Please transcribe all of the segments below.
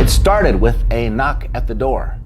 It started with a knock at the door,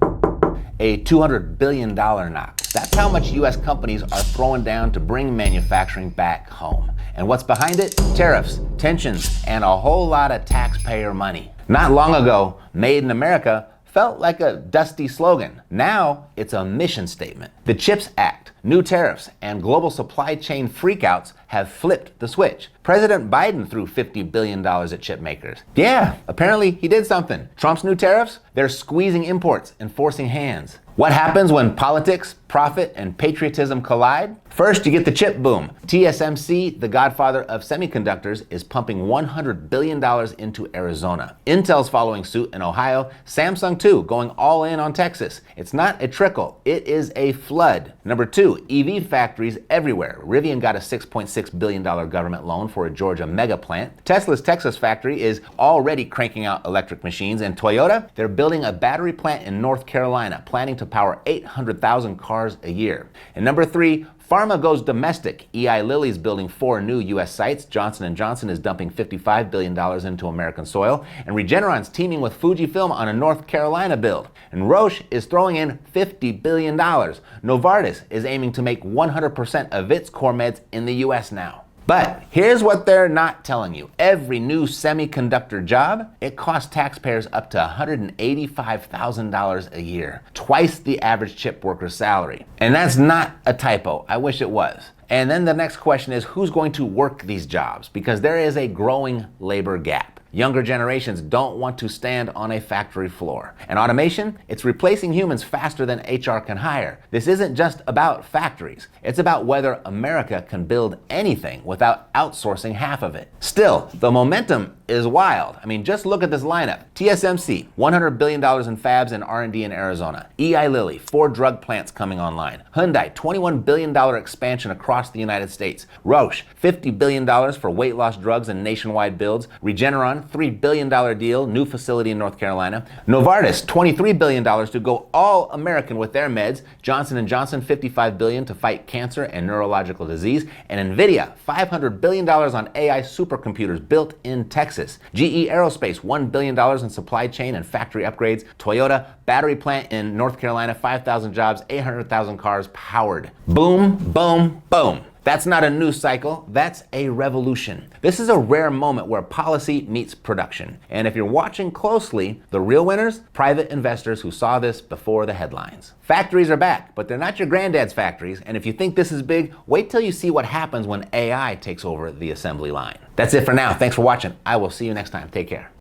a $200 billion knock. That's how much US companies are throwing down to bring manufacturing back home. And what's behind it? Tariffs, tensions, and a whole lot of taxpayer money. Not long ago, Made in America felt like a dusty slogan. Now it's a mission statement. The CHIPS Act, new tariffs, and global supply chain freakouts have flipped the switch. President Biden threw $50 billion at chip makers. Yeah, apparently he did something. Trump's new tariffs? They're squeezing imports and forcing hands. What happens when politics, profit, and patriotism collide? First, you get the chip boom. TSMC, the godfather of semiconductors, is pumping $100 billion into Arizona. Intel's following suit in Ohio. Samsung too, going all in on Texas. It's not a trickle, it is a flood. Number two, EV factories everywhere. Rivian got a $6.6 billion government loan for a Georgia mega plant. Tesla's Texas factory is already cranking out electric machines, and Toyota, they're building a battery plant in North Carolina, planning to power 800,000 cars a year. And number three, pharma goes domestic. Eli Lilly's building 4 new U.S. sites. Johnson & Johnson is dumping $55 billion into American soil. And Regeneron's teaming with Fujifilm on a North Carolina build. And Roche is throwing in $50 billion. Novartis is aiming to make 100% of its core meds in the U.S. now. But here's what they're not telling you. Every new semiconductor job, it costs taxpayers up to $185,000 a year, twice the average chip worker's salary. And that's not a typo. I wish it was. And then the next question is, who's going to work these jobs? Because there is a growing labor gap. Younger generations don't want to stand on a factory floor. And automation, it's replacing humans faster than HR can hire. This isn't just about factories. It's about whether America can build anything without outsourcing half of it. Still, the momentum is wild. I mean, just look at this lineup. TSMC, $100 billion in fabs and R&D in Arizona. Eli Lilly, 4 drug plants coming online. Hyundai, $21 billion expansion across the United States. Roche, $50 billion for weight loss drugs and nationwide builds. Regeneron, $3 billion deal, new facility in North Carolina. Novartis, $23 billion to go all American with their meds. Johnson & Johnson, $55 billion to fight cancer and neurological disease. And Nvidia, $500 billion on AI supercomputers built in Texas. GE Aerospace, $1 billion in supply chain and factory upgrades. Toyota, battery plant in North Carolina, 5,000 jobs, 800,000 cars powered. Boom, boom, boom. That's not a news cycle, that's a revolution. This is a rare moment where policy meets production. And if you're watching closely, the real winners, private investors who saw this before the headlines. Factories are back, but they're not your granddad's factories. And if you think this is big, wait till you see what happens when AI takes over the assembly line. That's it for now. Thanks for watching. I will see you next time. Take care.